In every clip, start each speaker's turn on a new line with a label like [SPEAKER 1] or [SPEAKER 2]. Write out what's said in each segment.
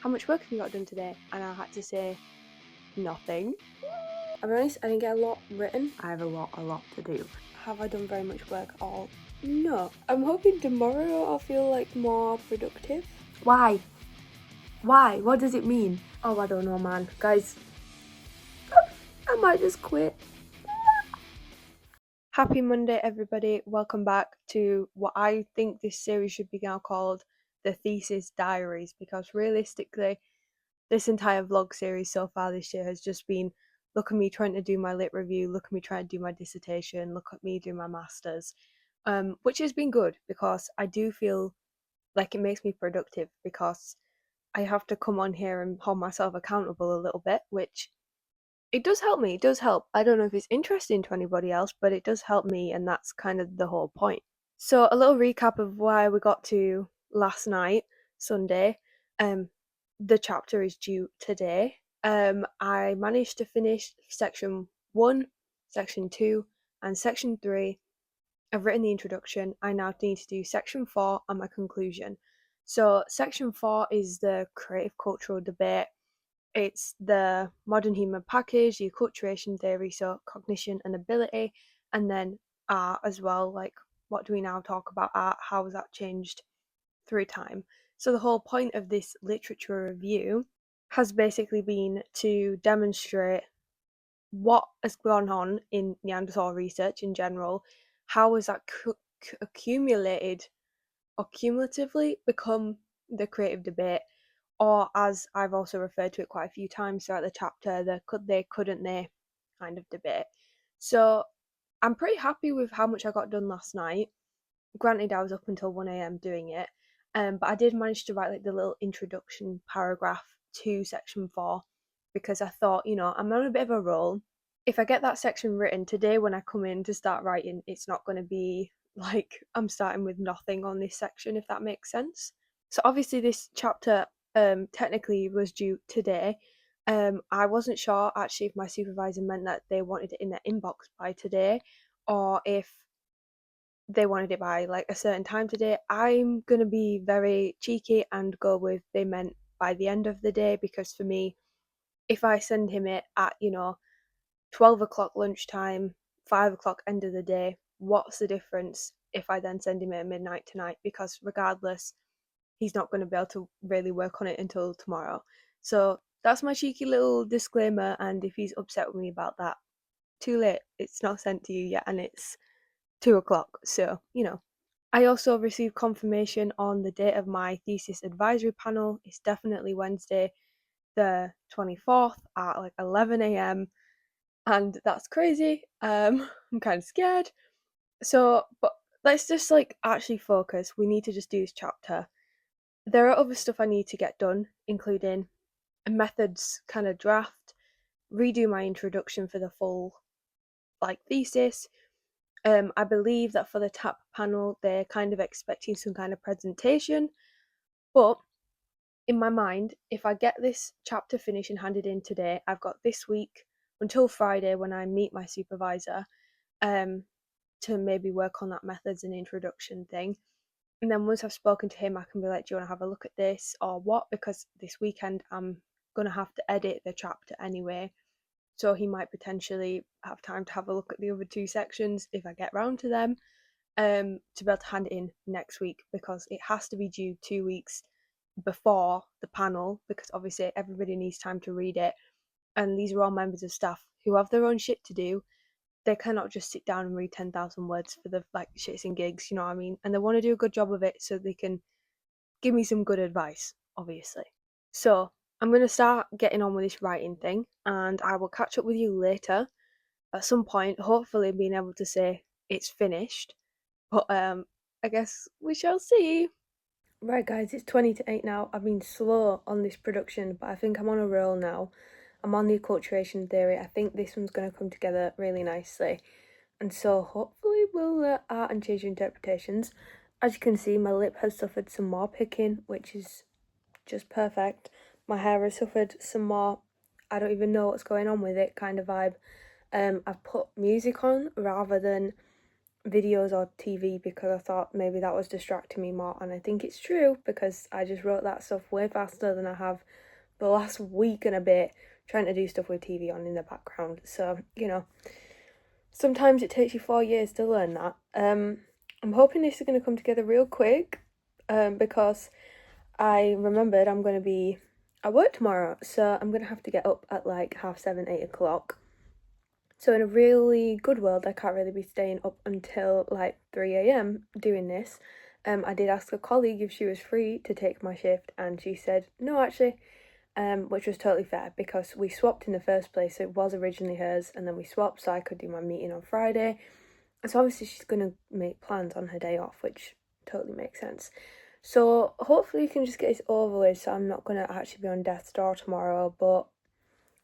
[SPEAKER 1] how much work have you got done today? And I had to say, nothing. I'll be honest, I didn't get a lot written. I have a lot to do. Have I done very much work at all? No. I'm hoping tomorrow I'll feel like more productive. Why? What does it mean? Oh, I don't know, man. Guys, I might just quit. Happy Monday, everybody. Welcome back to what I think this series should be now called the Thesis Diaries, because realistically, this entire vlog series so far this year has just been look at me trying to do my lit review, look at me trying to do my dissertation, look at me do my masters, which has been good because I do feel like it makes me productive because I have to come on here and hold myself accountable a little bit, which it does help me. It does help. I don't know if it's interesting to anybody else, but it does help me, and that's kind of the whole point. So, a little recap of where we got to last night, Sunday. The chapter is due today. I managed to finish section 1, section 2, and section 3. I've written the introduction. I now need to do section 4 and my conclusion. So, section 4 is the creative cultural debate. It's the modern human package, the acculturation theory, so cognition and ability, and then art as well. Like, what do we now talk about art? How has that changed through time? So, the whole point of this literature review has basically been to demonstrate what has gone on in Neanderthal research in general, how has that accumulated or cumulatively become the creative debate, or as I've also referred to it quite a few times throughout the chapter, the could they, couldn't they kind of debate. So I'm pretty happy with how much I got done last night. Granted, I was up until 1 a.m. doing it, but I did manage to write like the little introduction paragraph to section 4 because I thought, I'm on a bit of a roll. If I get that section written today when I come in to start writing, it's not going to be like I'm starting with nothing on this section, if that makes sense. So obviously this chapter technically was due today. I wasn't sure actually if my supervisor meant that they wanted it in their inbox by today or if they wanted it by like a certain time today. I'm going to be very cheeky and go with they meant by the end of the day, because for me, if I send him it at, 12 o'clock lunchtime, 5 o'clock end of the day, what's the difference if I then send him it at midnight tonight? Because regardless, he's not going to be able to really work on it until tomorrow. So that's my cheeky little disclaimer. And if he's upset with me about that, too late. It's not sent to you yet, and it's 2 o'clock. So, I also received confirmation on the date of my thesis advisory panel. It's definitely Wednesday, the 24th at like 11 a.m. And that's crazy. I'm kind of scared. So, but let's just like actually focus. We need to just do this chapter. There are other stuff I need to get done, including a methods kind of draft, redo my introduction for the full like thesis. I believe that for the TAP panel, they're kind of expecting some kind of presentation. But in my mind, if I get this chapter finished and handed in today, I've got this week until Friday when I meet my supervisor to maybe work on that methods and introduction thing. And then once I've spoken to him, I can be like, do you want to have a look at this or what? Because this weekend I'm going to have to edit the chapter anyway. So he might potentially have time to have a look at the other 2 sections if I get round to them, to be able to hand it in next week, because it has to be due 2 weeks before the panel, because obviously everybody needs time to read it. And these are all members of staff who have their own shit to do. They cannot just sit down and read 10,000 words for the like shits and gigs, you know what I mean? And they want to do a good job of it so they can give me some good advice, obviously. So I'm going to start getting on with this writing thing, and I will catch up with you later at some point, hopefully being able to say it's finished. But I guess we shall see. Right, guys, it's 20 to 8 now. I've been slow on this production, but I think I'm on a roll now. I'm on the acculturation theory. I think this one's going to come together really nicely. And so hopefully we'll art and change interpretations. As you can see, my lip has suffered some more picking, which is just perfect. My hair has suffered some more, I don't even know what's going on with it kind of vibe. I've put music on rather than videos or TV because I thought maybe that was distracting me more, and I think it's true because I just wrote that stuff way faster than I have the last week and a bit trying to do stuff with TV on in the background. So, sometimes it takes you 4 years to learn that. I'm hoping this is going to come together real quick because I remembered I'm going to be at work tomorrow, so I'm going to have to get up at like 7:30, 8 o'clock. So in a really good world, I can't really be staying up until like 3 a.m. doing this. I did ask a colleague if she was free to take my shift, and she said no, actually, which was totally fair because we swapped in the first place. So it was originally hers, and then we swapped so I could do my meeting on Friday. And so obviously she's going to make plans on her day off, which totally makes sense. So hopefully we can just get this over with so I'm not going to actually be on death's door tomorrow, but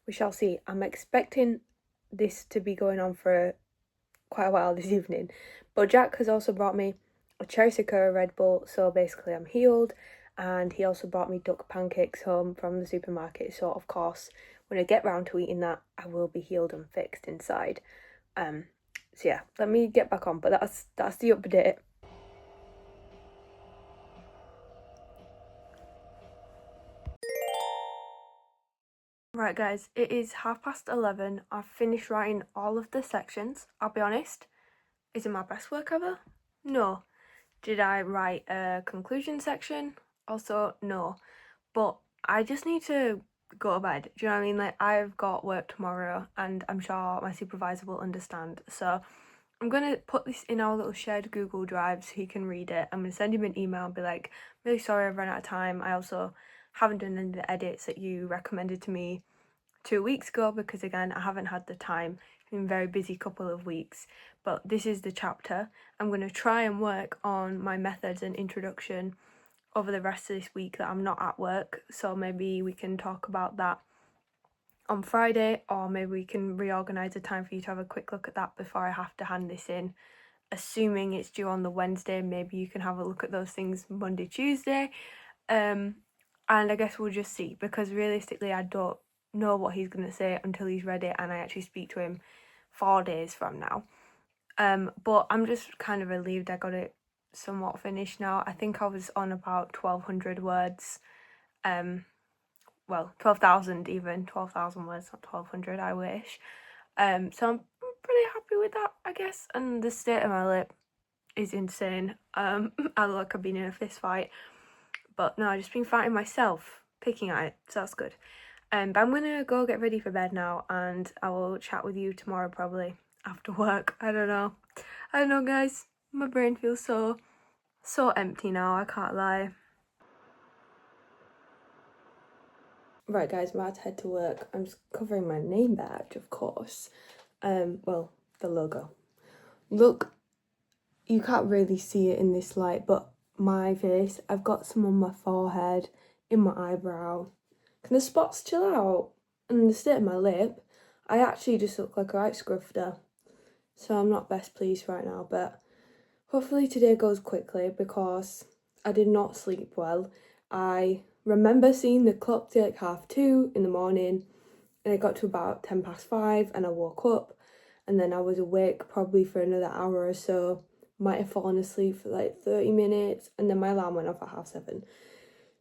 [SPEAKER 1] we shall see. I'm expecting this to be going on for quite a while this evening, but Jack has also brought me a cherry Sakura Red Bull, so basically I'm healed, and he also brought me duck pancakes home from the supermarket, so of course when I get round to eating that I will be healed and fixed inside. So yeah, let me get back on, but that's the update. Right guys, it is 11:30. I've finished writing all of the sections. I'll be honest, is it my best work ever? No. Did I write a conclusion section? Also, no. But I just need to go to bed. Do you know what I mean? Like, I've got work tomorrow and I'm sure my supervisor will understand. So I'm going to put this in our little shared Google Drive so he can read it. I'm going to send him an email and be like, really sorry I've run out of time. I also haven't done any of the edits that you recommended to me 2 weeks ago because again I haven't had the time. It's been a very busy couple of weeks, but this is the chapter. I'm going to try and work on my methods and introduction over the rest of this week that I'm not at work, so maybe we can talk about that on Friday, or maybe we can reorganise a time for you to have a quick look at that before I have to hand this in. Assuming it's due on the Wednesday, maybe you can have a look at those things Monday, Tuesday, and I guess we'll just see, because realistically I don't know what he's going to say until he's read it and I actually speak to him 4 days from now. But I'm just kind of relieved I got it somewhat finished now. I think I was on about 1,200 words. Well, 12,000 even. 12,000 words, not 1,200, I wish. So I'm pretty happy with that, I guess. And the state of my lip is insane. I look like I've been in a fist fight. But no, I've just been fighting myself, picking at it, so that's good. But I'm gonna go get ready for bed now, and I will chat with you tomorrow probably after work. I don't know guys, my brain feels so empty now, I can't lie. Right guys, I'm about to head to work. I'm just covering my name badge, of course. Well, the logo. Look, you can't really see it in this light, but my face, I've got some on my forehead, in my eyebrow. Can the spots chill out? And the state of my lip, I actually just look like a right scrufter. So I'm not best pleased right now, but hopefully today goes quickly because I did not sleep well. I remember seeing the clock till like 2:30 in the morning, and it got to about 5:10 and I woke up, and then I was awake probably for another hour or so. Might have fallen asleep for like 30 minutes, and then my alarm went off at 7:30.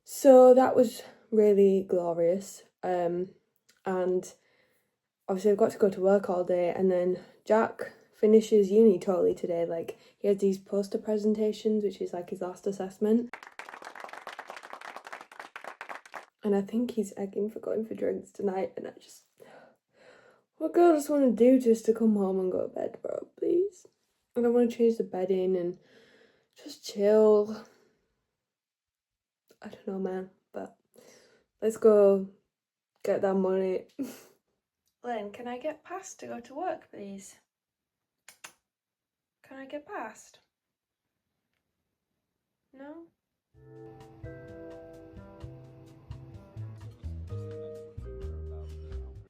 [SPEAKER 1] So that was really glorious. And obviously I've got to go to work all day, and then Jack finishes uni totally today. Like, he has these poster presentations, which is like his last assessment. And I think he's egging for going for drinks tonight, and what girl just want to do just to come home and go to bed, bro, please? And I want to change the bedding and just chill. I don't know, man, but let's go get that money. Lynn, can I get past to go to work, please? Can I get past? No?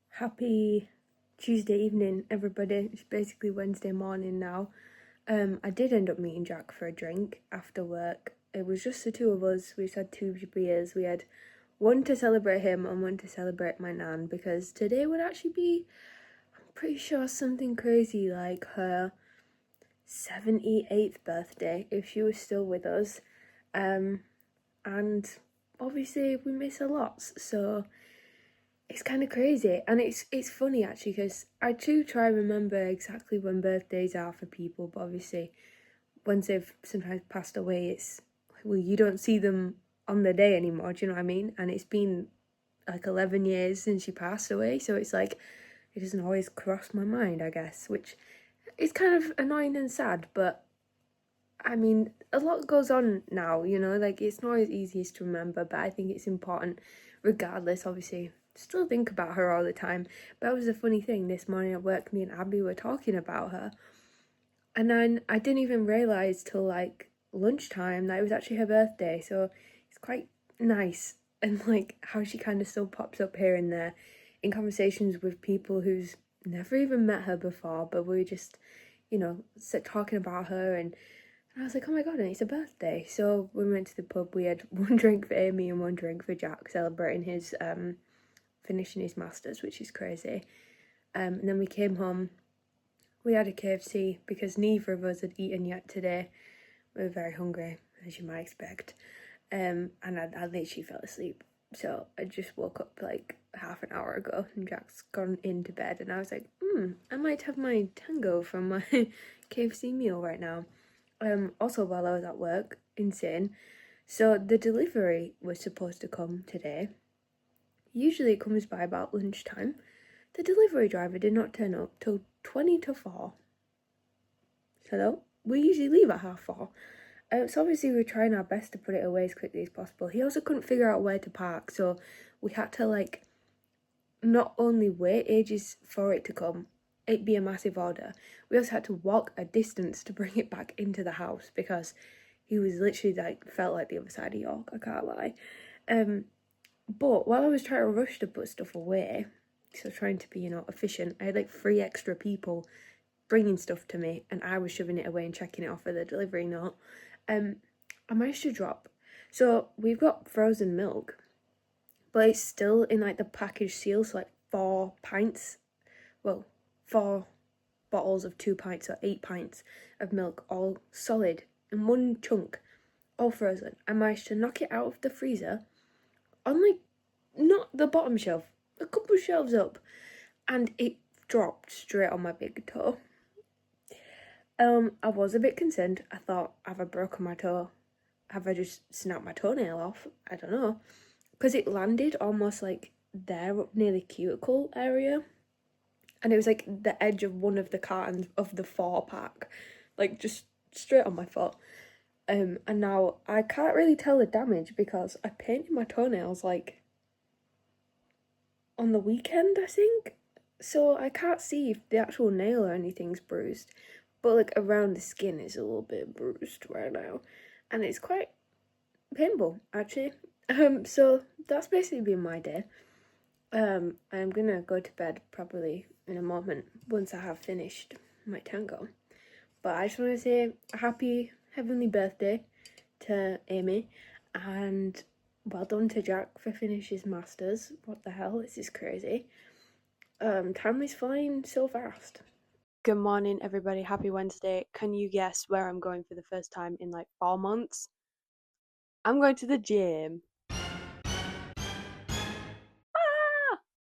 [SPEAKER 1] Happy Tuesday evening, everybody. It's basically Wednesday morning now. I did end up meeting Jack for a drink after work. It was just the two of us. We just had 2 beers. We had one to celebrate him and one to celebrate my nan, because today would actually be, I'm pretty sure, something crazy like her 78th birthday if she was still with us. And obviously we miss her lots, so it's kind of crazy. And it's funny actually, because I do try and remember exactly when birthdays are for people, but obviously once they've sometimes passed away, it's, well, you don't see them on the day anymore, do you know what I mean? And it's been like 11 years since she passed away, so it's like it doesn't always cross my mind, I guess, which is kind of annoying and sad. But I mean, a lot goes on now, you know, like it's not as easy as to remember, but I think it's important regardless, obviously. Still think about her all the time. But that was a funny thing. This morning at work, me and Abby were talking about her, and then I didn't even realise till like lunchtime that it was actually her birthday. So it's quite nice, and like how she kind of still pops up here and there in conversations with people who's never even met her before, but we were just, you know, talking about her, and I was like, oh my god, and it's a birthday. So we went to the pub, we had one drink for Amy and one drink for Jack, celebrating his finishing his masters, which is crazy. And then we came home, we had a KFC because neither of us had eaten yet today. We were very hungry, as you might expect. And I literally fell asleep. So I just woke up like half an hour ago, and Jack's gone into bed, and I was like, I might have my tango from my KFC meal right now. Also while I was at work, insane. So the delivery was supposed to come today. Usually it comes by about lunchtime. The delivery driver did not turn up till 20 to 4. So we usually leave at 4:30. So obviously we were trying our best to put it away as quickly as possible. He also couldn't figure out where to park, so we had to like not only wait ages for it to come, it'd be a massive order. We also had to walk a distance to bring it back into the house because he was literally like felt like the other side of York, I can't lie. But while I was trying to rush to put stuff away, so trying to be, you know, efficient, I had like 3 extra people bringing stuff to me, and I was shoving it away and checking it off with a delivery note. I managed to drop. So we've got frozen milk, but it's still in like the package seal, so like 4 pints, well, 4 bottles of 2 pints, or 8 pints of milk, all solid in one chunk, all frozen. I managed to knock it out of the freezer on like not the bottom shelf, a couple shelves up, and it dropped straight on my big toe. I was a bit concerned. I thought, have I broken my toe? Have I just snapped my toenail off? I don't know. Because it landed almost like there up near the cuticle area. And it was like the edge of one of the cartons of the 4-pack. Like just straight on my foot. And now I can't really tell the damage because I painted my toenails like on the weekend, I think. So I can't see if the actual nail or anything's bruised. But like around the skin is a little bit bruised right now. And it's quite painful actually. So that's basically been my day. I'm gonna go to bed probably in a moment once I have finished my tango. But I just want to say a happy heavenly birthday to Amy, and well done to Jack for finishing his masters. What the hell? This is crazy. Time is flying so fast. Good morning, everybody. Happy Wednesday. Can you guess where I'm going for the first time in like 4 months? I'm going to the gym.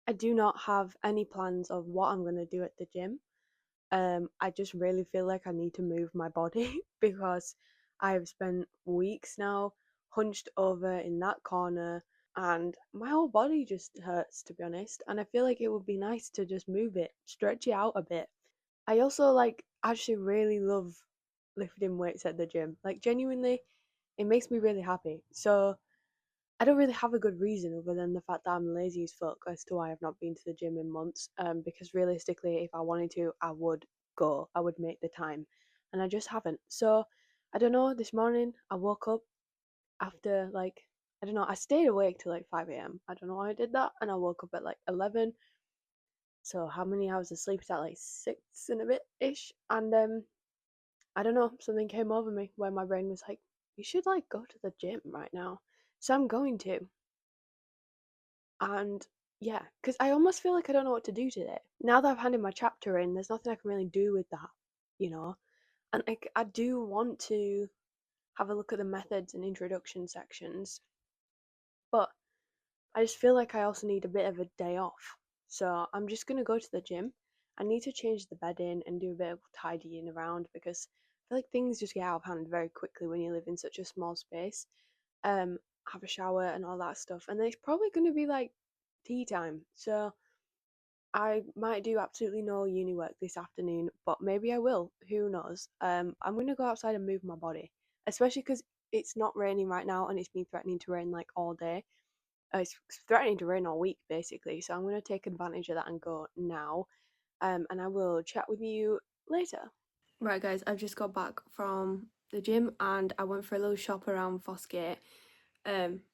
[SPEAKER 1] I do not have any plans of what I'm going to do at the gym. I just really feel like I need to move my body because I have spent weeks now hunched over in that corner, and my whole body just hurts, to be honest. And I feel like it would be nice to just move it, stretch it out a bit. I also like actually really love lifting weights at the gym. Like genuinely, it makes me really happy. So I don't really have a good reason other than the fact that I'm lazy as fuck as to why I've not been to the gym in months. Because realistically, if I wanted to, I would go. I would make the time, and I just haven't. So I don't know. This morning I woke up after like I don't know. I stayed awake till like 5 a.m. I don't know why I did that, and I woke up at like 11. So how many hours of sleep is that? Like 6 and a bit ish. And I don't know. Something came over me where my brain was like, "You should like go to the gym right now." So I'm going to. And yeah, because I almost feel like I don't know what to do today. Now that I've handed my chapter in, there's nothing I can really do with that, you know? And I do want to have a look at the methods and introduction sections, but I just feel like I also need a bit of a day off. So I'm just gonna go to the gym. I need to change the bed in and do a bit of tidying around because I feel like things just get out of hand very quickly when you live in such a small space. Um, have a shower and all that stuff, and then it's probably gonna be like tea time. So I might do absolutely no uni work this afternoon, but maybe I will. Who knows? I'm gonna go outside and move my body, especially because it's not raining right now and it's been threatening to rain like all day. It's threatening to rain all week basically, so I'm gonna take advantage of that and go now. And I will chat with you later. Right, guys, I've just got back from the gym and I went for a little shop around Fossgate,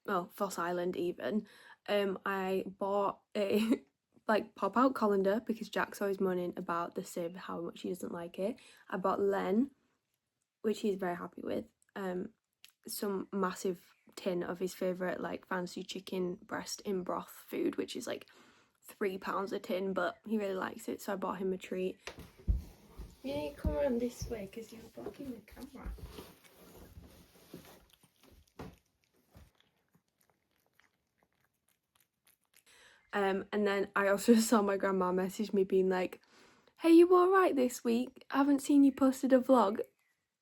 [SPEAKER 1] well, Foss Island even. I bought a like pop out colander because Jack's always moaning about the sib, how much he doesn't like it. I bought Len, which he's very happy with. Some massive tin of his favourite like fancy chicken breast in broth food, which is like £3 a tin, but he really likes it, so I bought him a treat. You need to come around this way because you're blocking the camera. And then I also saw my grandma message me being like, "Hey, you alright this week? I haven't seen you posted a vlog."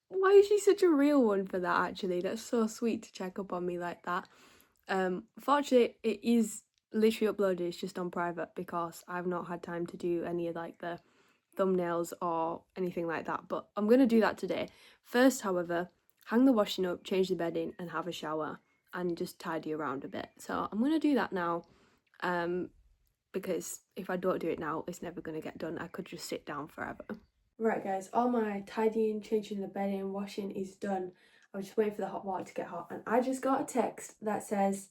[SPEAKER 1] Why is she such a real one for that, actually? That's so sweet to check up on me like that. Fortunately, it is literally uploaded, it's just on private because I've not had time to do any of like the thumbnails or anything like that, but I'm going to do that today. First, however, hang the washing up, change the bedding and have a shower and just tidy around a bit. So I'm going to do that now, because if I don't do it now, it's never going to get done. I could just sit down forever. Right, guys, all my tidying, changing the bedding, washing is done. I was just waiting for the hot water to get hot, and I just got a text that says,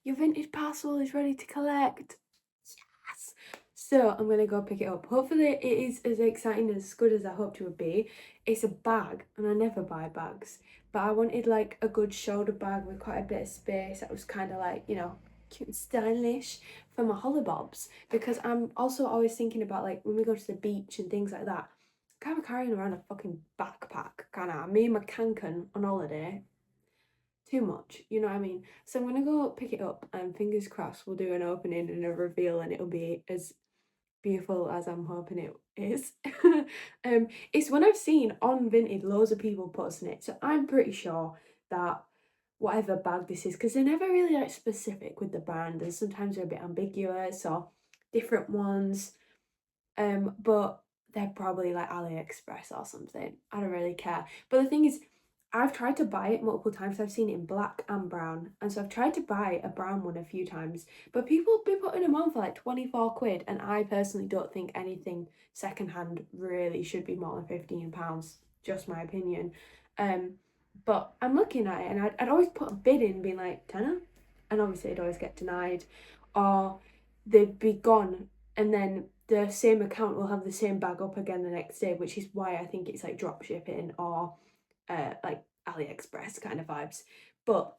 [SPEAKER 1] "Your vintage parcel is ready to collect." Yes! So I'm gonna go pick it up. Hopefully it is as exciting as good as I hoped it would be. It's a bag, and I never buy bags, but I wanted like a good shoulder bag with quite a bit of space that was kind of like, you know, cute and stylish for my hollybobs, because I'm also always thinking about like when we go to the beach and things like that. Kind of carrying around a fucking backpack, kind of. Me and my cancan on holiday, too much, you know what I mean? So I'm gonna go pick it up and fingers crossed we'll do an opening and a reveal and it'll be as beautiful as I'm hoping it is. It's one I've seen on Vinted, loads of people posting it, so I'm pretty sure that whatever bag this is, because they're never really like specific with the brand and sometimes they're a bit ambiguous or different ones. But they're probably like AliExpress or something. I don't really care. But the thing is, I've tried to buy it multiple times. I've seen it in black and brown. And so I've tried to buy a brown one a few times. But people have been putting them on for like 24 quid. And I personally don't think anything secondhand really should be more than £15. Just my opinion. But I'm looking at it and I'd always put a bid in being like, tenner? And obviously it'd always get denied. Or they'd be gone and then the same account will have the same bag up again the next day, which is why I think it's like drop shipping or like AliExpress kind of vibes. But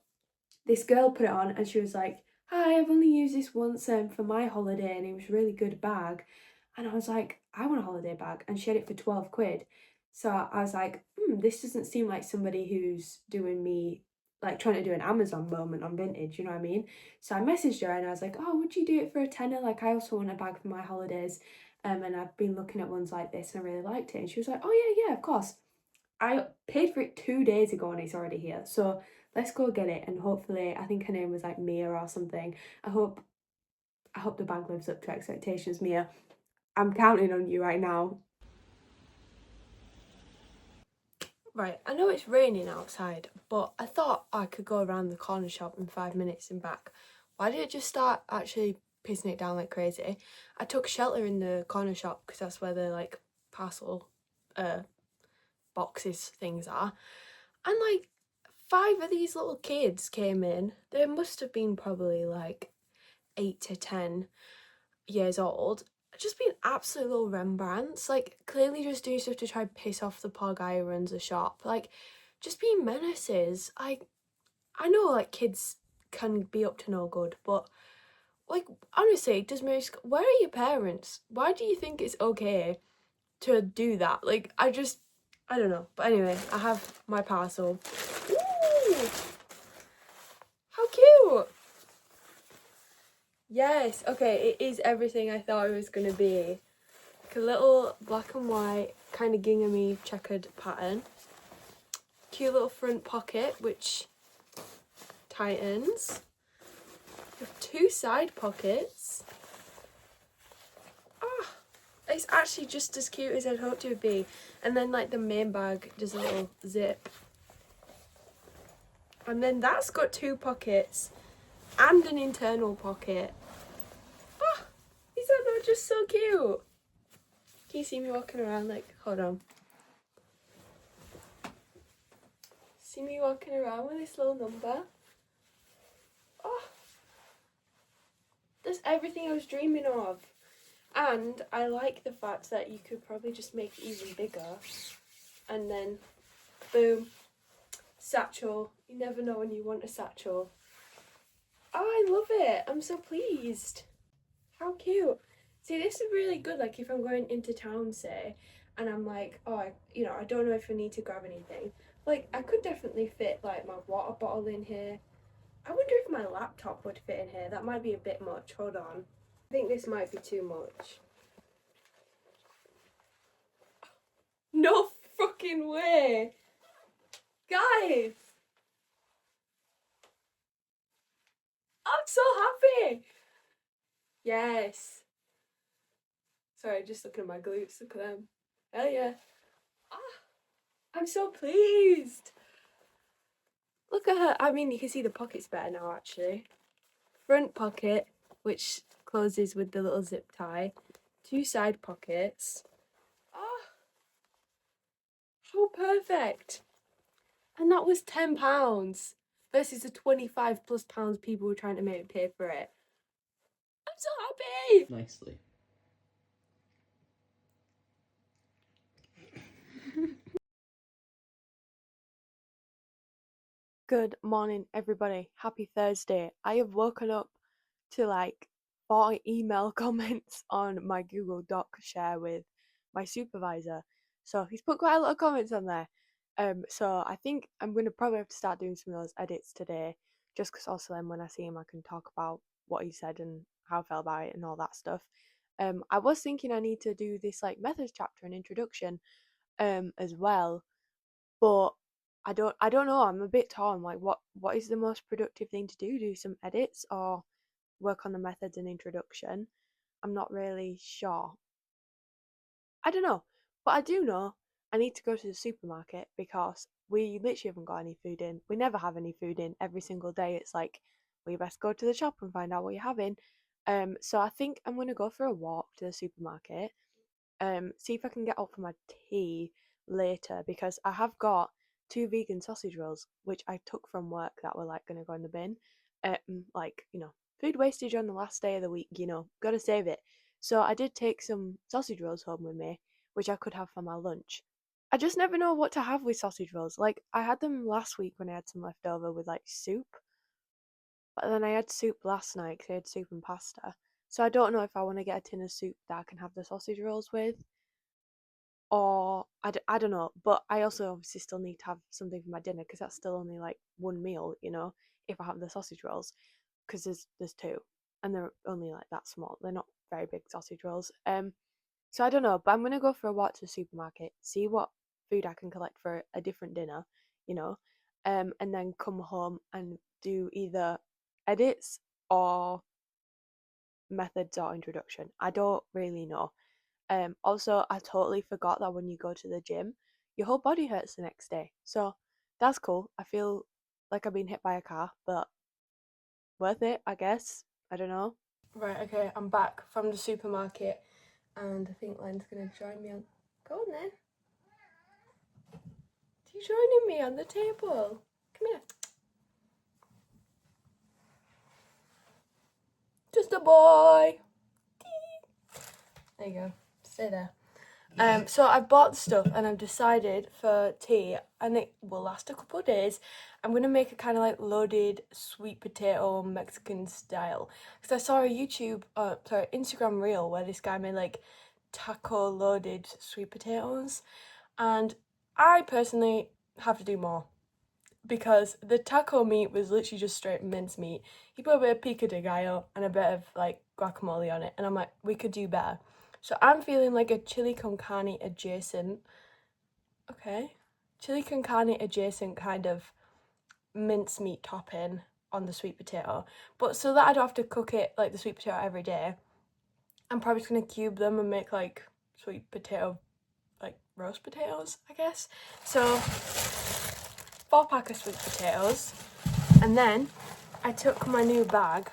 [SPEAKER 1] this girl put it on and she was like, "Hi, I've only used this once for my holiday and it was a really good bag." And I was like, "I want a holiday bag," and she had it for 12 quid. So I was like, this doesn't seem like somebody who's doing me like trying to do an Amazon moment on vintage, you know what I mean? So I messaged her and I was like, "Oh, would you do it for a tenner? Like I also want a bag for my holidays. And I've been looking at ones like this and I really liked it." And she was like, "Oh yeah, yeah, of course." I paid for it 2 days ago and it's already here. So let's go get it and hopefully, I think her name was like Mia or something. I hope the bag lives up to expectations, Mia. I'm counting on you right now. Right, I know it's raining outside, but I thought I could go around the corner shop in 5 minutes and back. Why did it just start actually pissing it down like crazy? I took shelter in the corner shop because that's where the like parcel boxes things are. And like 5 of these little kids came in. They must have been probably like 8 to 10 years old. Just being absolute little Rembrandts. Like clearly just doing stuff to try and piss off the poor guy who runs the shop. Like just being menaces. I know like kids can be up to no good, but like honestly, where are your parents? Why do you think it's okay to do that? Like I don't know. But anyway, I have my parcel. Ooh! How cute! Yes, okay, it is everything I thought it was going to be. Like a little black and white, kind of ginghamy checkered pattern. Cute little front pocket, which tightens. With 2 side pockets. Ah, it's actually just as cute as I'd hoped it would be. And then like the main bag does a little zip. And then that's got 2 pockets and an internal pocket. Ah, these are just so cute. Can you see me walking around? Like, hold on. See me walking around with this little number? Oh, that's everything I was dreaming of. And I like the fact that you could probably just make it even bigger. And then, boom, satchel. You never know when you want a satchel. Oh, I love it. I'm so pleased. How cute. See, this is really good, like, if I'm going into town, say, and I'm like, oh, I don't know if I need to grab anything. Like, I could definitely fit, like, my water bottle in here. I wonder if my laptop would fit in here. That might be a bit much. Hold on. I think this might be too much. No fucking way! Guys! I'm so happy! Yes. Sorry, just looking at my glutes. Look at them. Hell yeah. Ah, I'm so pleased. Look at her. I mean, you can see the pockets better now, actually. Front pocket, which closes with the little zip tie. 2 side pockets. Ah, how perfect. And that was £10 versus the 25 plus pounds people were trying to make me pay for it. I'm so happy.
[SPEAKER 2] Nicely.
[SPEAKER 1] Good morning, everybody. Happy Thursday. I have woken up to like 40 email comments on my Google Doc share with my supervisor. So he's put quite a lot of comments on there. So I think I'm going to probably have to start doing some of those edits today, just because also then when I see him, I can talk about what he said and how I felt about it and all that stuff. I was thinking I need to do this like methods chapter and introduction as well, but I don't know, I'm a bit torn. Like what is the most productive thing to do? Do some edits or work on the methods and introduction? I'm not really sure. I don't know. But I do know I need to go to the supermarket because we literally haven't got any food in. We never have any food in every single day. It's like, well, you best go to the shop and find out what you're having. So I think I'm gonna go for a walk to the supermarket. See if I can get up for my tea later because I have got 2 vegan sausage rolls which I took from work that were like gonna go in the bin. Like, food wastage on the last day of the week, gotta save it. So I did take some sausage rolls home with me, which I could have for my lunch. I just never know what to have with sausage rolls. Like I had them last week when I had some left over with like soup, but then I had soup last night because I had soup and pasta. So I don't know if I want to get a tin of soup that I can have the sausage rolls with, or I don't know. But I also obviously still need to have something for my dinner because that's still only like one meal, if I have the sausage rolls, because there's 2, and they're only like that small. They're not very big sausage rolls. So I don't know, but I'm gonna go for a walk to the supermarket, see what food I can collect for a different dinner, you know, and then come home and do either edits or methods or introduction. I don't really know. Also, I totally forgot that when you go to the gym, your whole body hurts the next day. So that's cool. I feel like I've been hit by a car, but worth it, I guess. I don't know. Right, okay, I'm back from the supermarket, and I think Len's gonna join me on. Go on then. Are you joining me on the table? Come here. Just a boy. There you go. Stay there. So I bought the stuff and I've decided for tea, and it will last a couple of days. I'm gonna make a kind of like loaded sweet potato Mexican style. Because I saw a Instagram reel where this guy made like taco loaded sweet potatoes, and
[SPEAKER 2] I personally have to do more because the taco meat was literally just straight mincemeat. He put a bit of pico de gallo and a bit of like guacamole on it, and I'm like, we could do better. So I'm feeling like a chili con carne adjacent, okay, chili con carne adjacent kind of mincemeat topping on the sweet potato. But so that I don't have to cook it like the sweet potato every day, I'm probably just gonna cube them and make like sweet potato, like roast potatoes, I guess. So 4 pack of sweet potatoes, and then I took my new bag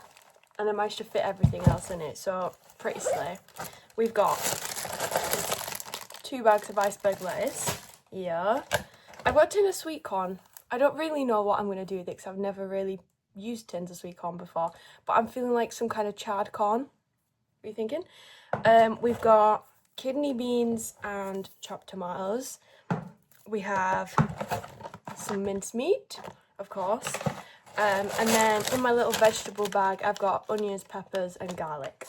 [SPEAKER 2] and I managed to fit everything else in it, so pretty slay. We've got 2 bags of iceberg lettuce, yeah. I've got a tin of sweet corn. I don't really know what I'm going to do with it because I've never really used tins of sweet corn before, but I'm feeling like some kind of charred corn. What are you thinking? We've got kidney beans and chopped tomatoes. We have some mincemeat, of course. And then in my little vegetable bag, I've got onions, peppers, and garlic.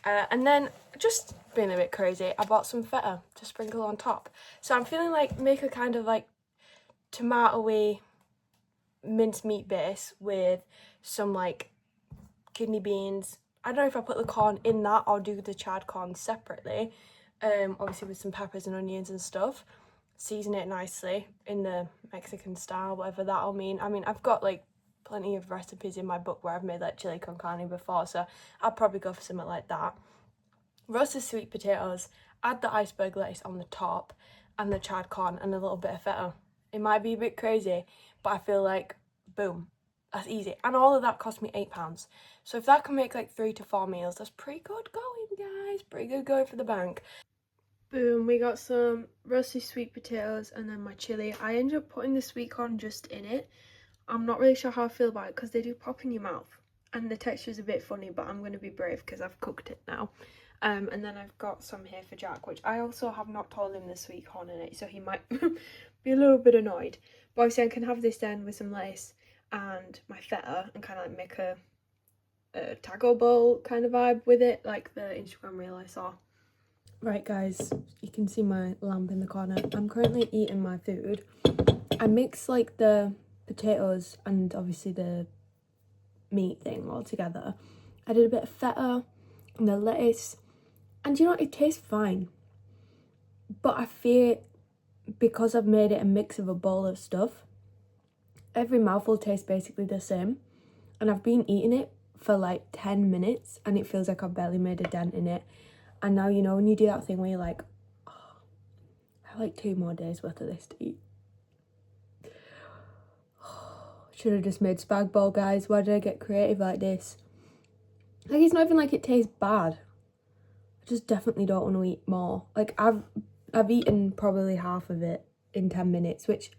[SPEAKER 2] And then, just being a bit crazy, I bought some feta to sprinkle on top. So I'm feeling like make a kind of like tomato-y mincemeat base with some like kidney beans. I don't know if I put the corn in that or do the charred corn separately. Obviously with some peppers and onions and stuff. Season it nicely in the Mexican style, whatever that'll mean. I mean, I've got like plenty of recipes in my book where I've made like chili con carne before, so I'll probably go for something like that. Roasted sweet potatoes, add the iceberg lettuce on the top and the charred corn and a little bit of feta. It might be a bit crazy, but I feel like, boom, that's easy. And all of that cost me £8. So if that can make like 3 to 4 meals, that's pretty good going, guys. Pretty good going for the bank.
[SPEAKER 1] Boom, we got some roasted sweet potatoes and then my chili. I ended up putting the sweet corn just in it. I'm not really sure how I feel about it because they do pop in your mouth and the texture is a bit funny, but I'm going to be brave because I've cooked it now. And then I've got some here for Jack, which I also have not told him the sweet corn in it, so he might be a little bit annoyed. But obviously I can have this then with some lettuce and my feta and kind of like make a taco bowl kind of vibe with it, like the Instagram reel I saw. Right guys, you can see my lamp in the corner. I'm currently eating my food. I mix like the potatoes and obviously the meat thing all together. I did a bit of feta and the lettuce, and you know what, it tastes fine. But I fear because I've made it a mix of a bowl of stuff, every mouthful tastes basically the same. And I've been eating it for like 10 minutes and it feels like I've barely made a dent in it. And now, you know, when you do that thing where you're like, oh, I have like 2 more days worth of this to eat. Should have just made spag bowl, guys. Why did I get creative like this? Like, it's not even like it tastes bad. I just definitely don't want to eat more. Like, I've eaten probably half of it in 10 minutes, which,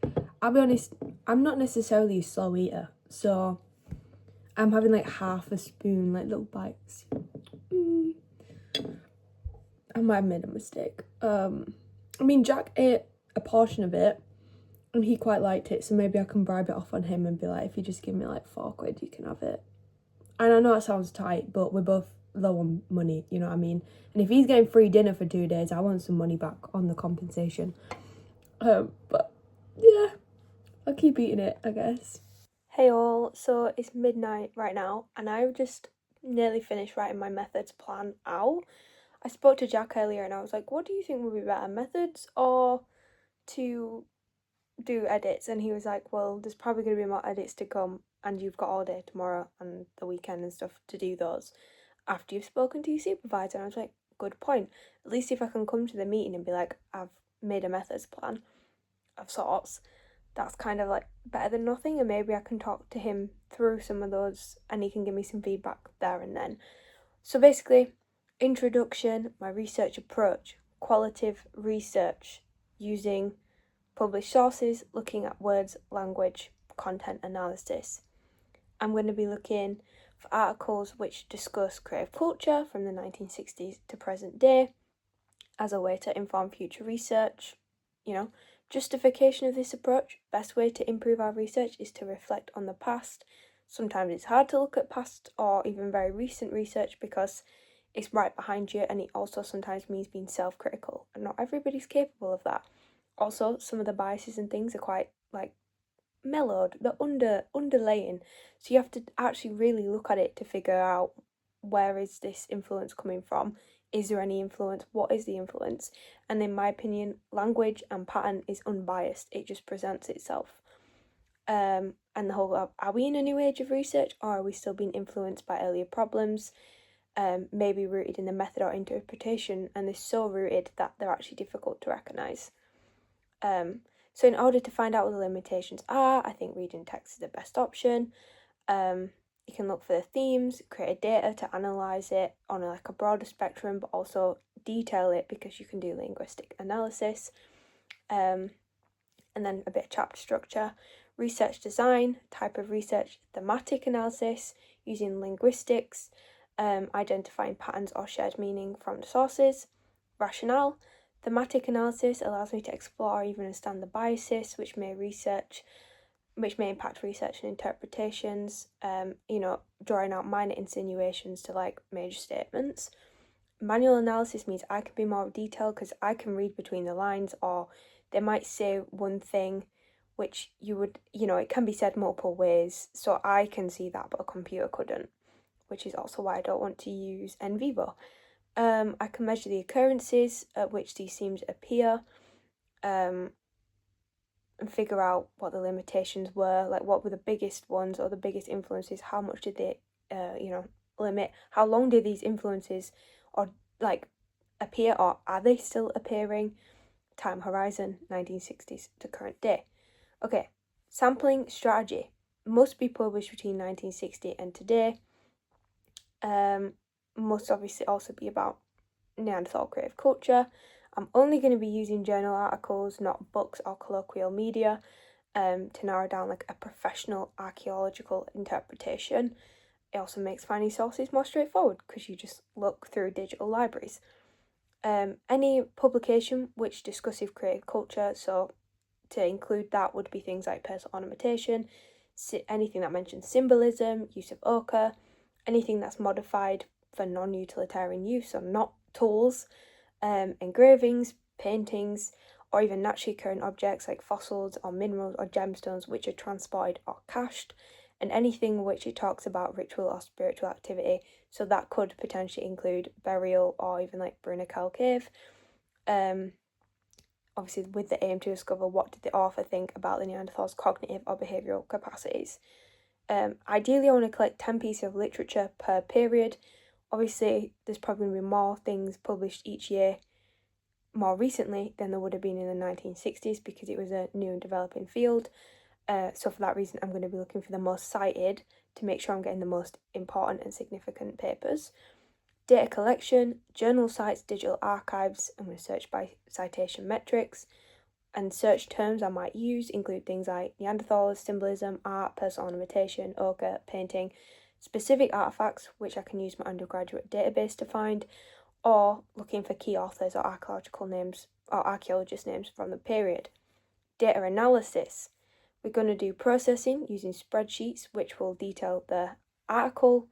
[SPEAKER 1] I'll be honest, I'm not necessarily a slow eater. So, I'm having like half a spoon, like little bites. I might have made a mistake. I mean, Jack ate a portion of it and he quite liked it, so maybe I can bribe it off on him and be like, if you just give me like £4, you can have it. And I know it sounds tight, but we're both low on money, you know what I mean? And if he's getting free dinner for 2 days, I want some money back on the compensation. But yeah, I'll keep eating it, I guess. Hey all, so it's midnight right now and I've just nearly finished writing my methods plan out. I spoke to Jack earlier and I was like, what do you think would be better, methods or to do edits? And he was like, well, there's probably going to be more edits to come and you've got all day tomorrow and the weekend and stuff to do those after you've spoken to your supervisor. And I was like, good point. At least if I can come to the meeting and be like, I've made a methods plan of sorts, that's kind of like better than nothing, and maybe I can talk to him through some of those and he can give me some feedback there and then. So basically, introduction, my research approach, qualitative research using published sources, looking at words, language, content analysis. I'm going to be looking for articles which discuss creative culture from the 1960s to present day as a way to inform future research. You know, justification of this approach, best way to improve our research is to reflect on the past. Sometimes it's hard to look at past or even very recent research because it's right behind you, and it also sometimes means being self-critical, and not everybody's capable of that. Also, some of the biases and things are quite like mellowed, they're underlaying. So you have to actually really look at it to figure out where is this influence coming from? Is there any influence? What is the influence? And in my opinion, language and pattern is unbiased. It just presents itself. And the whole are we in a new age of research, or are we still being influenced by earlier problems? Maybe rooted in the method or interpretation, and they're so rooted that they're actually difficult to recognise. So in order to find out what the limitations are, I think reading text is the best option. You can look for the themes, create data to analyse it on like a broader spectrum, but also detail it because you can do linguistic analysis. And then a bit of chapter structure, research design, type of research, thematic analysis, using linguistics, identifying patterns or shared meaning from the sources, rationale. Thematic analysis allows me to explore or even understand the biases which may impact research and interpretations, drawing out minor insinuations to like major statements. Manual analysis means I can be more detailed because I can read between the lines, or they might say one thing which it can be said multiple ways, so I can see that, but a computer couldn't, which is also why I don't want to use NVivo. I can measure the occurrences at which these themes appear, and figure out what the limitations were, like what were the biggest ones or the biggest influences, how much did they, limit, how long did these influences or like appear, or are they still appearing, time horizon, 1960s to current day. Okay, sampling strategy must be published between 1960 and today. Must obviously also be about Neanderthal creative culture. I'm only going to be using journal articles, not books or colloquial media, to narrow down like a professional archaeological interpretation. It also makes finding sources more straightforward because you just look through digital libraries. Any publication which discusses creative culture, so to include that would be things like personal ornamentation, anything that mentions symbolism, use of ochre, anything that's modified for non-utilitarian use, so not tools, engravings, paintings, or even naturally occurring objects like fossils or minerals or gemstones which are transported or cached, and anything which it talks about ritual or spiritual activity. So that could potentially include burial or even like Brunnikel Cave. Obviously with the aim to discover what did the author think about the Neanderthals' cognitive or behavioural capacities. Ideally I want to collect 10 pieces of literature per period. Obviously there's probably going to be more things published each year more recently than there would have been in the 1960s because it was a new and developing field. So for that reason I'm going to be looking for the most cited to make sure I'm getting the most important and significant papers. Data collection, journal sites, digital archives. I'm going to search by citation metrics, and search terms I might use include things like Neanderthals, symbolism, art, personal ornamentation, ochre, painting, specific artefacts which I can use my undergraduate database to find, or looking for key authors or archaeological names or archaeologist names from the period. Data analysis. We're going to do processing using spreadsheets which will detail the article,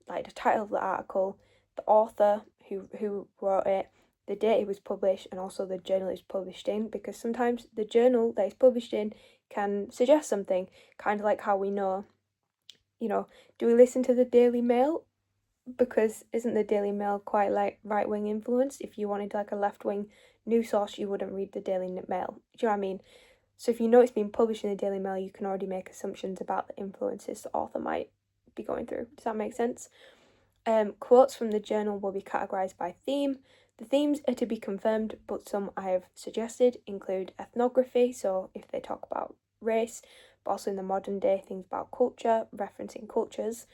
[SPEAKER 1] like the title of the article, the author who wrote it, the date it was published, and also the journal it's published in, because sometimes the journal that it's published in can suggest something, kind of like how we know, do we listen to the Daily Mail? Because isn't the Daily Mail quite like right-wing influenced? If you wanted like a left-wing news source, you wouldn't read the Daily Mail. Do you know what I mean? So if you know it's been published in the Daily Mail, you can already make assumptions about the influences the author might be going through. Does that make sense? Quotes from the journal will be categorised by theme. The themes are to be confirmed, but some I have suggested include ethnography, so if they talk about race, but also in the modern day, things about culture, referencing cultures.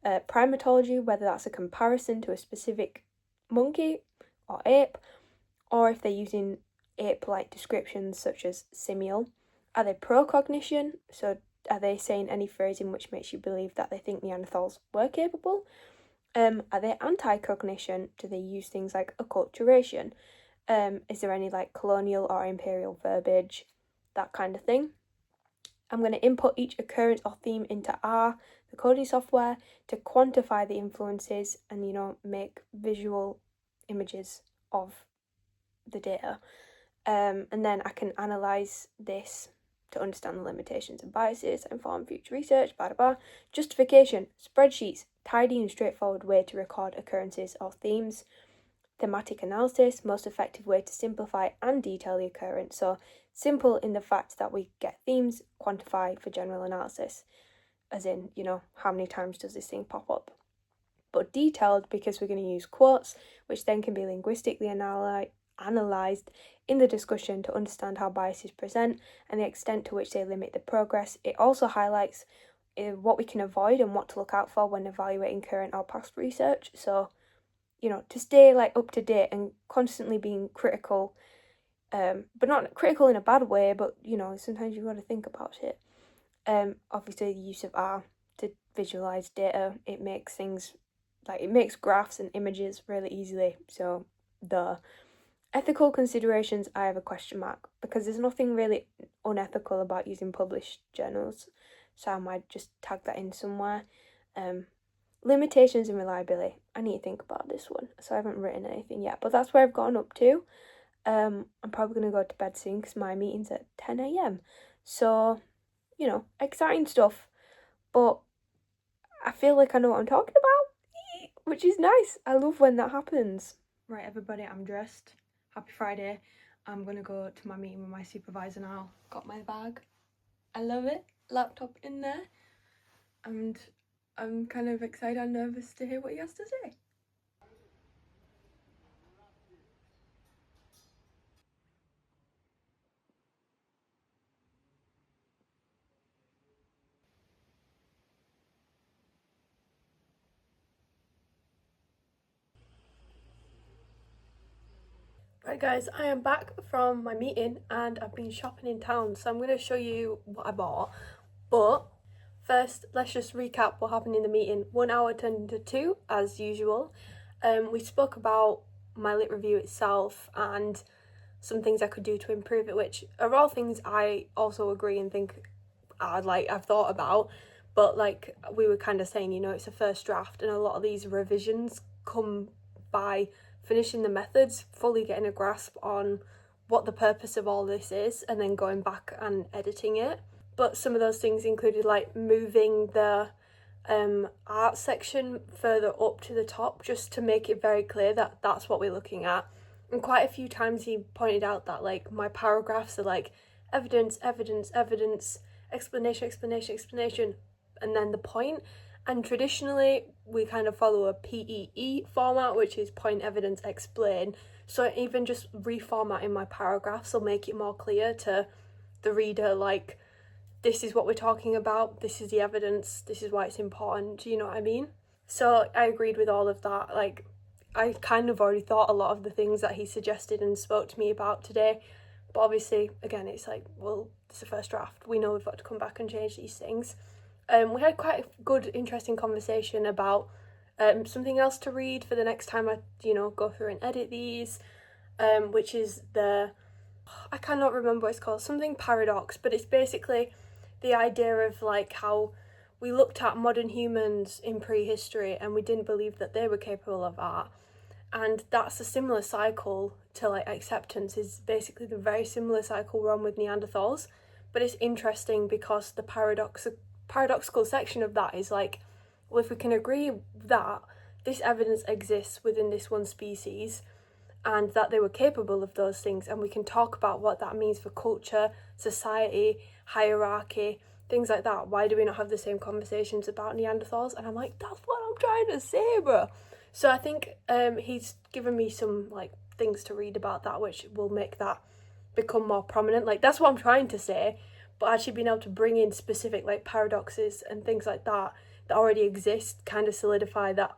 [SPEAKER 1] Primatology, whether that's a comparison to a specific monkey or ape, or if they're using ape-like descriptions such as simial. Are they pro-cognition? So are they saying any phrasing which makes you believe that they think Neanderthals were capable? Are they anti-cognition? Do they use things like acculturation? Is there any like colonial or imperial verbiage? That kind of thing. I'm going to input each occurrence or theme into R, the coding software, to quantify the influences and, make visual images of the data. And then I can analyse this to understand the limitations and biases, inform future research, blah, blah, blah. Justification, spreadsheets, tidy and straightforward way to record occurrences or themes. Thematic analysis, most effective way to simplify and detail the occurrence. So simple in the fact that we get themes, quantify for general analysis, as in, how many times does this thing pop up? But detailed because we're going to use quotes, which then can be linguistically analysed in the discussion to understand how biases present and the extent to which they limit the progress. It also highlights what we can avoid and what to look out for when evaluating current or past research. So, to stay up to date and constantly being critical, but not critical in a bad way, but sometimes you've got to think about it. Obviously the use of R to visualize data, it makes things it makes graphs and images really easily. So the ethical considerations, I have a question mark, because there's nothing really unethical about using published journals, so I might just tag that in somewhere. Limitations and reliability, I need to think about this one, so I haven't written anything yet, but that's where I've gotten up to. I'm probably going to go to bed soon because my meeting's at 10 a.m. So, exciting stuff, but I feel like I know what I'm talking about, which is nice. I love when that happens. Right, everybody, I'm dressed. Happy Friday. I'm going to go to my meeting with my supervisor now. Got my bag. I love it. Laptop in there. And I'm kind of excited and nervous to hear what he has to say. Right guys, I am back from my meeting and I've been shopping in town, so I'm going to show you what I bought. But first, let's just recap what happened in the meeting. 1 hour turned into 2, as usual. We spoke about my lit review itself and some things I could do to improve it, which are all things I also agree and think I've thought about. But we were kind of saying, it's a first draft, and a lot of these revisions come by finishing the methods, fully getting a grasp on what the purpose of all this is, and then going back and editing it. But some of those things included moving the art section further up to the top, just to make it very clear that that's what we're looking at. And quite a few times he pointed out that my paragraphs are evidence, evidence, evidence, explanation, explanation, explanation, and then the point. And traditionally we kind of follow a PEE format, which is point, evidence, explain. So even just reformatting my paragraphs will make it more clear to the reader, this is what we're talking about, this is the evidence, this is why it's important, do you know what I mean? So I agreed with all of that. I kind of already thought a lot of the things that he suggested and spoke to me about today, but obviously again it's well, it's the first draft, we know we've got to come back and change these things. We had quite a good interesting conversation about something else to read for the next time I go through and edit these, which is I cannot remember what it's called, something paradox, but it's basically the idea of how we looked at modern humans in prehistory and we didn't believe that they were capable of art. And that's a similar cycle to acceptance, is basically the very similar cycle we're on with Neanderthals. But it's interesting because the paradoxical section of that is well, if we can agree that this evidence exists within this one species and that they were capable of those things, and we can talk about what that means for culture, society, hierarchy, things like that, why do we not have the same conversations about Neanderthals? And I'm that's what I'm trying to say, bro. So I think he's given me some things to read about that, which will make that become more prominent. That's what I'm trying to say, but actually being able to bring in specific paradoxes and things like that already exist kind of solidify that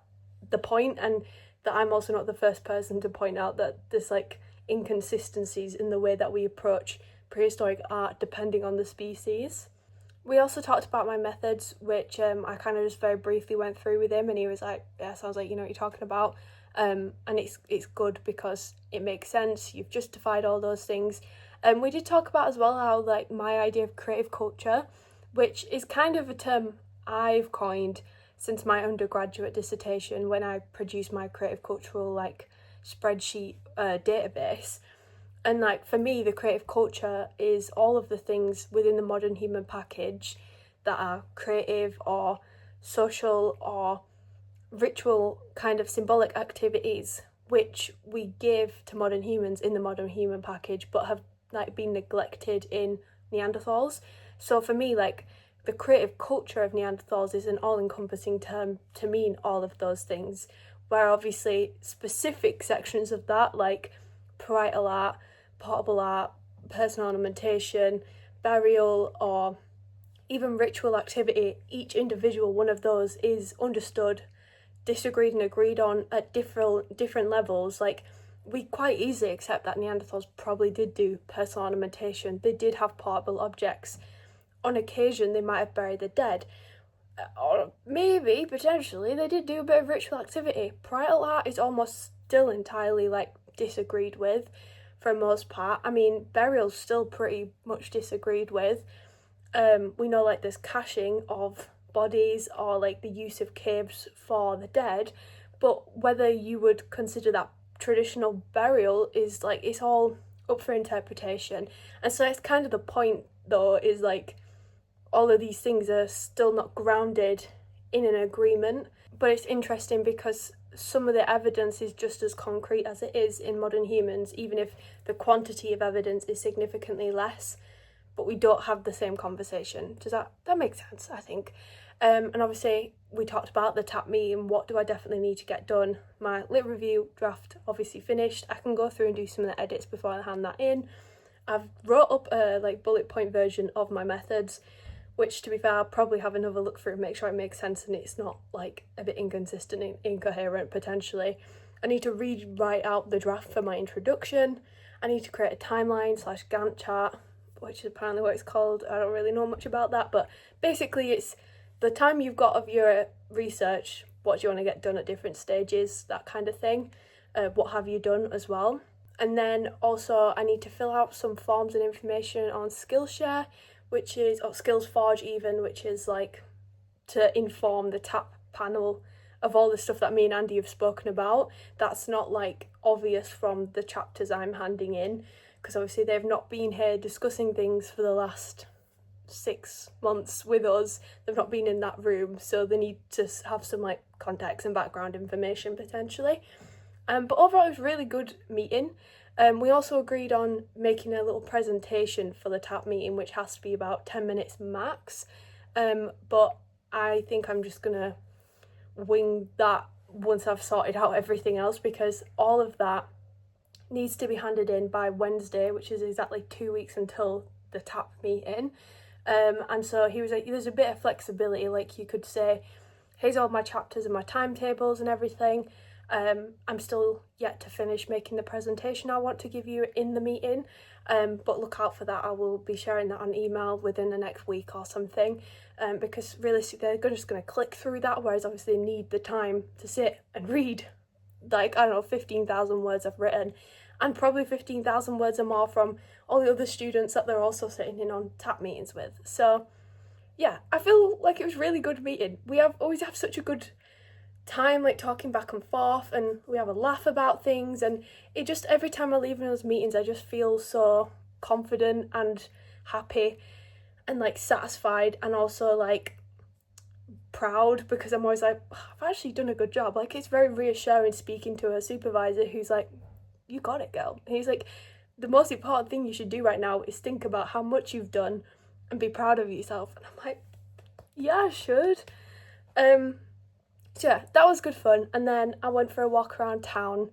[SPEAKER 1] the point, and that I'm also not the first person to point out that there's inconsistencies in the way that we approach prehistoric art depending on the species. We also talked about my methods, which I kind of just very briefly went through with him, and he was yeah, sounds like you know what you're talking about. And it's good because it makes sense, you've justified all those things. We did talk about as well how my idea of creative culture, which is kind of a term I've coined since my undergraduate dissertation when I produced my creative cultural spreadsheet database.
[SPEAKER 2] And like for me, the creative culture is all of the things within the modern human package that are creative or social or ritual kind of symbolic activities which we give to modern humans in the modern human package but have like been neglected in Neanderthals. So for me, like the creative culture of Neanderthals is an all-encompassing term to mean all of those things, where obviously specific sections of that, like parietal art, portable art, personal ornamentation, burial, or even ritual activity, each individual one of those is understood, disagreed and agreed on at different levels. Like we quite easily accept that Neanderthals probably did do personal ornamentation. They did have portable objects. On occasion, they might have buried the dead. Or maybe, potentially, they did do a bit of ritual activity. Parietal art is almost still entirely like disagreed with for the most part. I mean, burial's still pretty much disagreed with. We know like there's caching of bodies or like the use of caves for the dead, but whether you would consider that traditional burial is like it's all up for interpretation. And so it's kind of the point though, is like all of these things are still not grounded in an agreement. But it's interesting because some of the evidence is just as concrete as it is in modern humans, even if the quantity of evidence is significantly less. But we don't have the same conversation. Does that make sense? I think. And obviously we talked about the tap meeting. What do I definitely need to get done? My lit review draft obviously finished. I can go through and do some of the edits before I hand that in. I've wrote up a like bullet point version of my methods, which to be fair I'll probably have another look through and make sure it makes sense and it's not like a bit inconsistent and incoherent potentially. I need to rewrite out the draft for my introduction. I need to create a timeline / Gantt chart, which is apparently what it's called. I don't really know much about that, but basically it's the time you've got of your research, what do you want to get done at different stages, that kind of thing. What have you done as well? And then also I need to fill out some forms and information on Skillshare, which is, or SkillsForge even, which is like to inform the tap panel of all the stuff that me and Andy have spoken about. That's not like obvious from the chapters I'm handing in, because obviously they've not been here discussing things for the last 6 months with us. They've not been in that room, so they need to have some like context and background information potentially. But overall it was a really good meeting. We also agreed on making a little presentation for the tap meeting, which has to be about 10 minutes max. But I think I'm just gonna wing that once I've sorted out everything else, because all of that needs to be handed in by Wednesday, which is exactly 2 weeks until the tap meeting. And so he was like, there's a bit of flexibility, like you could say, here's all my chapters and my timetables and everything. I'm still yet to finish making the presentation I want to give you in the meeting, but look out for that. I will be sharing that on email within the next week or something, because realistically they're just going to click through that, whereas obviously they need the time to sit and read like, I don't know, 15,000 words I've written, and probably 15,000 words or more from all the other students that they're also sitting in on tap meetings with. So yeah, I feel like it was a really good meeting. We always have such a good time like talking back and forth, and we have a laugh about things, and it just, every time I leave in those meetings I just feel so confident and happy and like satisfied, and also like proud, because I'm always like, oh, I've actually done a good job. Like it's very reassuring speaking to a supervisor who's like, you got it, girl. And he's like, the most important thing you should do right now is think about how much you've done and be proud of yourself. And I'm like, yeah, I should. So yeah, that was good fun. And then I went for a walk around town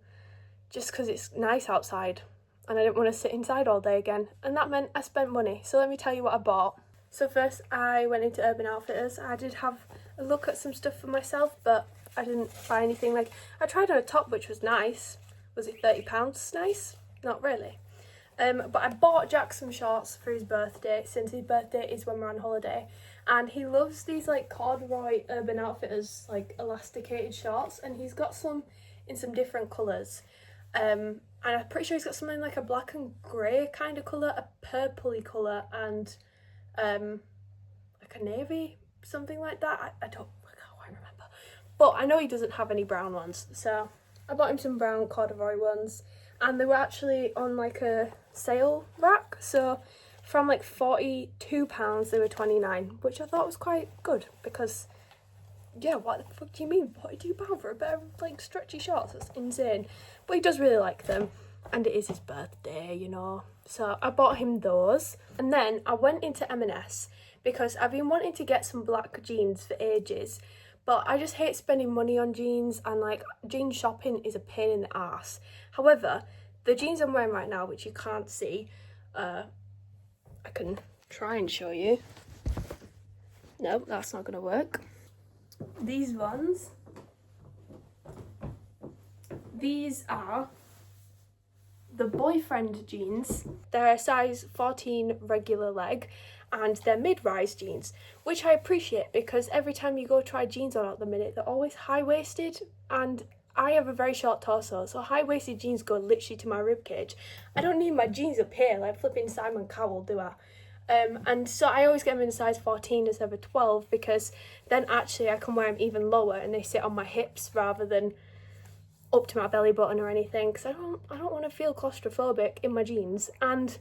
[SPEAKER 2] just because it's nice outside and I didn't want to sit inside all day again. And that meant I spent money. So let me tell you what I bought. So first I went into Urban Outfitters. I did have a look at some stuff for myself, but I didn't buy anything. Like I tried on a top which was nice. Was it £30 nice? Not really. But I bought Jack some shorts for his birthday, since his birthday is when we're on holiday, and he loves these like corduroy Urban Outfitters like elasticated shorts, and he's got some in some different colours, and I'm pretty sure he's got something like a black and grey kind of colour, a purpley colour, and like a navy, something like that. I can't quite remember, but I know he doesn't have any brown ones, so I bought him some brown corduroy ones, and they were actually on like a sale rack. So from like £42 they were 29, which I thought was quite good because yeah, what the fuck do you mean £42 for a pair of like stretchy shorts? That's insane. But he does really like them, and it is his birthday, you know. So I bought him those, and then I went into M&S because I've been wanting to get some black jeans for ages, but I just hate spending money on jeans, and like jean shopping is a pain in the ass. However, the jeans I'm wearing right now, which you can't see, I can try and show you. No, that's not gonna work. These ones, these are the boyfriend jeans. They're a size 14 regular leg, and they're mid-rise jeans, which I appreciate because every time you go try jeans on at the minute, they're always high-waisted, and I have a very short torso, so high-waisted jeans go literally to my ribcage. I don't need my jeans up here like flipping Simon Cowell, do I? And so I always get them in a size 14 instead of a 12 because then actually I can wear them even lower and they sit on my hips rather than up to my belly button or anything, because I don't want to feel claustrophobic in my jeans. And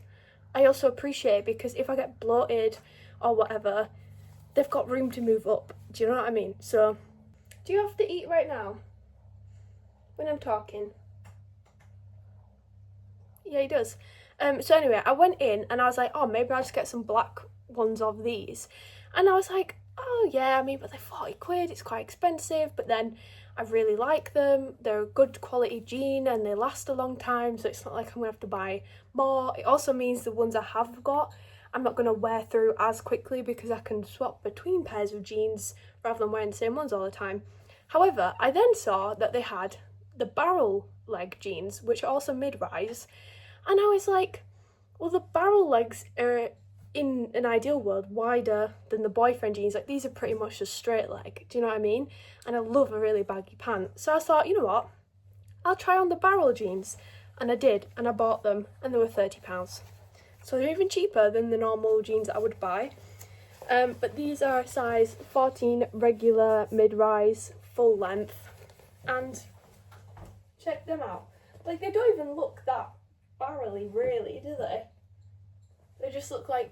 [SPEAKER 2] I also appreciate it because if I get bloated or whatever, they've got room to move up. Do you know what I mean? So, do you have to eat right now when I'm talking? Yeah, he does. So anyway, I went in and I was like, oh, maybe I'll just get some black ones of these. And I was like, oh yeah, I mean, but they're 40 quid, it's quite expensive, but then I really like them. They're a good quality jean and they last a long time, so it's not like I'm gonna have to buy more. It also means the ones I have got, I'm not gonna wear through as quickly because I can swap between pairs of jeans rather than wearing the same ones all the time. However, I then saw that they had the barrel leg jeans, which are also mid-rise, and I was like, well, the barrel legs are, in an ideal world, wider than the boyfriend jeans. Like, these are pretty much just straight leg, do you know what I mean? And I love a really baggy pant. So I thought, you know what, I'll try on the barrel jeans. And I did, and I bought them, and they were £30. So they're even cheaper than the normal jeans that I would buy. But these are size 14 regular mid-rise full length, and check them out. Like, they don't even look that barrelly, really, do they? They just look like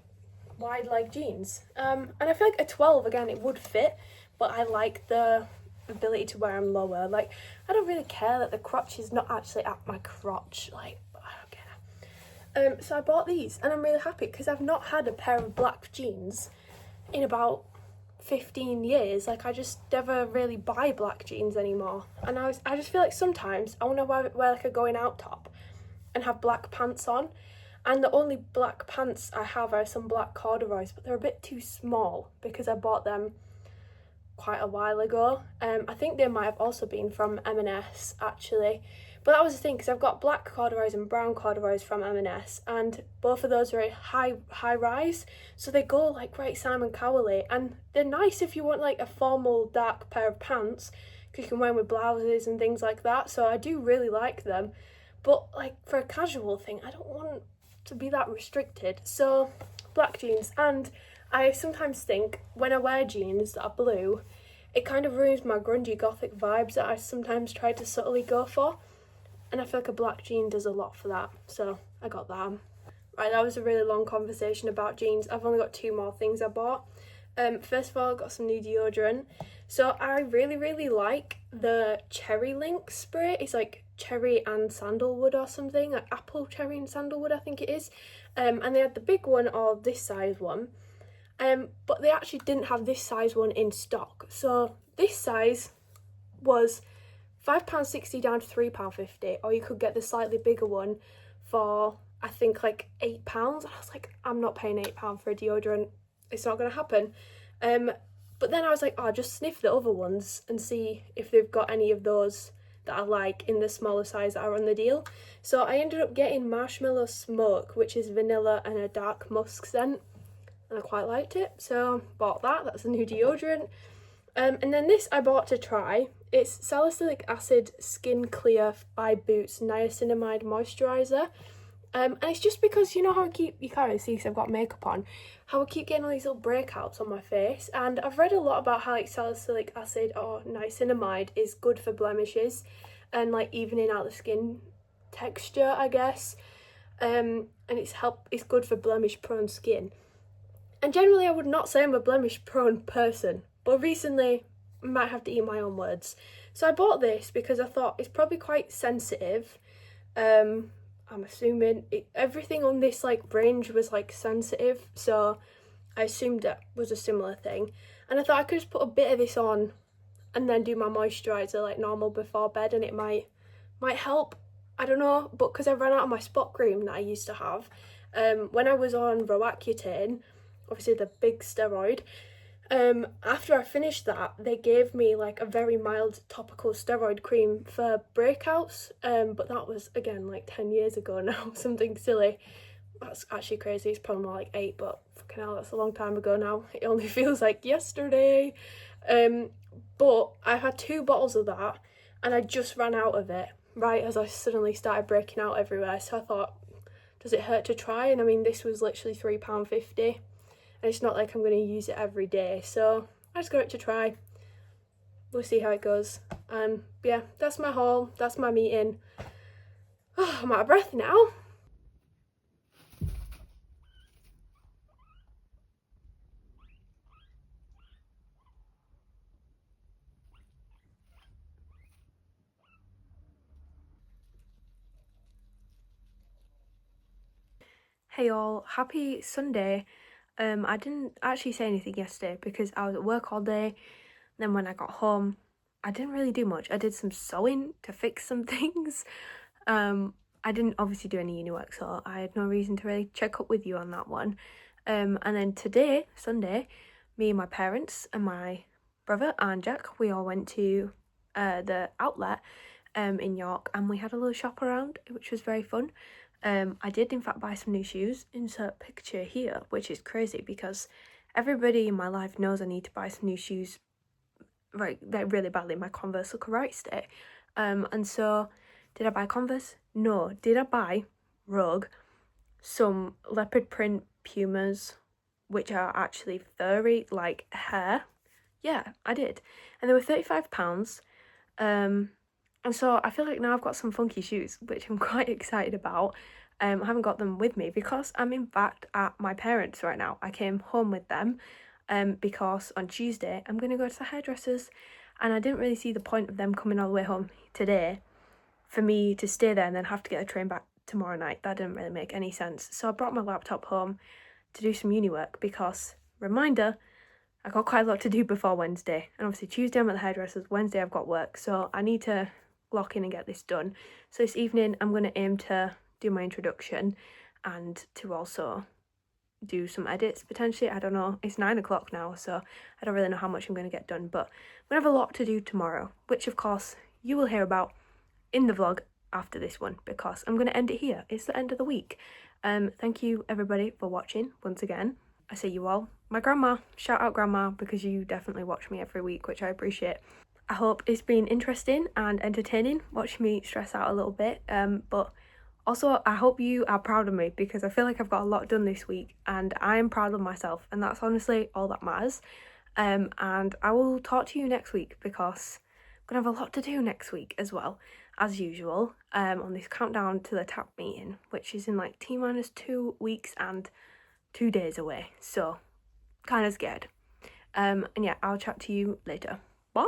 [SPEAKER 2] wide leg jeans. And I feel like a 12, again, it would fit, but I like the ability to wear them lower. Like, I don't really care that the crotch is not actually at my crotch. Like, I don't care. So I bought these, and I'm really happy because I've not had a pair of black jeans in about 15 years. Like, I just never really buy black jeans anymore. And I just feel like sometimes I want to wear like a going out top and have black pants on. And the only black pants I have are some black corduroys, but they're a bit too small because I bought them quite a while ago. I think they might have also been from M&S actually. But that was the thing, because I've got black corduroys and brown corduroys from M&S, and both of those are high rise, so they go like right Simon Cowell-y, and they're nice if you want like a formal dark pair of pants, because you can wear them with blouses and things like that. So I do really like them, but like for a casual thing, I don't want to be that restricted. So black jeans. And I sometimes think when I wear jeans that are blue, it kind of ruins my grungy gothic vibes that I sometimes try to subtly go for, and I feel like a black jean does a lot for that, so I got that. Right, that was a really long conversation about jeans. I've only got 2 more things I bought. First of all, I got some new deodorant. So I really like the Cherry Link spray. It's like cherry and sandalwood or something, like apple, cherry and sandalwood I think it is. And they had the big one or this size one, but they actually didn't have this size one in stock. So this size was £5.60 down to £3.50, or you could get the slightly bigger one for I think like £8. And I was like, I'm not paying £8 for a deodorant, it's not going to happen. But then I was like, oh, I'll just sniff the other ones and see if they've got any of those that I like in the smaller size that are on the deal. So I ended up getting Marshmallow Smoke, which is vanilla and a dark musk scent, and I quite liked it, so bought that. That's a new deodorant. And then this I bought to try. It's Salicylic Acid Skin Clear by Boots Niacinamide Moisturiser. And it's just because, you know how you can't really see because I've got makeup on, how I keep getting all these little breakouts on my face. And I've read a lot about how like salicylic acid or niacinamide is good for blemishes and like evening out the skin texture, I guess. and it's good for blemish prone skin. And generally I would not say I'm a blemish prone person, but recently I might have to eat my own words. So I bought this because I thought it's probably quite sensitive. I'm assuming everything on this like range was like sensitive, so I assumed that was a similar thing. And I thought I could just put a bit of this on and then do my moisturiser like normal before bed, and it might help. I don't know, but because I ran out of my spot cream that I used to have, when I was on Roaccutane, obviously the big steroid, after I finished that, they gave me like a very mild topical steroid cream for breakouts, but that was again like 10 years ago now, something silly. That's actually crazy, it's probably more like 8, but fucking hell, that's a long time ago now. It only feels like yesterday. But I had 2 bottles of that and I just ran out of it right as I suddenly started breaking out everywhere. So I thought, does it hurt to try? And I mean, this was literally £3.50, and it's not like I'm going to use it every day. So I just got it to try. We'll see how it goes. And yeah, that's my haul. That's my meeting. Oh, I'm out of breath now.
[SPEAKER 1] Hey all, happy Sunday. I didn't actually say anything yesterday because I was at work all day. Then when I got home, I didn't really do much. I did some sewing to fix some things. I didn't obviously do any uni work, so I had no reason to really check up with you on that one. And then today, Sunday, me and my parents and my brother and Jack, we all went to the outlet in York, and we had a little shop around, which was very fun. I did in fact buy some new shoes, insert picture here, which is crazy because everybody in my life knows I need to buy some new shoes right really badly. My Converse look a right state. And so did I buy Converse? No. Did I buy Rogue, some leopard print Pumas, which are actually furry like hair? Yeah, I did. And they were £35. And so I feel like now I've got some funky shoes, which I'm quite excited about. I haven't got them with me because I'm in fact at my parents' right now. I came home with them because on Tuesday I'm going to go to the hairdressers, and I didn't really see the point of them coming all the way home today for me to stay there and then have to get a train back tomorrow night. That didn't really make any sense. So I brought my laptop home to do some uni work because, reminder, I got quite a lot to do before Wednesday. And obviously Tuesday I'm at the hairdressers, Wednesday I've got work, so I need to lock in and get this done. So this evening I'm going to aim to do my introduction and to also do some edits potentially. I don't know, it's 9 o'clock now, so I don't really know how much I'm going to get done, but I'm going to have a lot to do tomorrow, which of course you will hear about in the vlog after this one because I'm going to end it here. It's the end of the week. Thank you everybody for watching once again. I say you all. My grandma, shout out grandma, because you definitely watch me every week, which I appreciate. I hope it's been interesting and entertaining watching me stress out a little bit, but also I hope you are proud of me because I feel like I've got a lot done this week and I am proud of myself, and that's honestly all that matters. And I will talk to you next week because I'm gonna have a lot to do next week as well, as usual, on this countdown to the TAP meeting, which is in like T-minus 2 weeks and 2 days away, so kind of scared. And yeah, I'll chat to you later. Bye.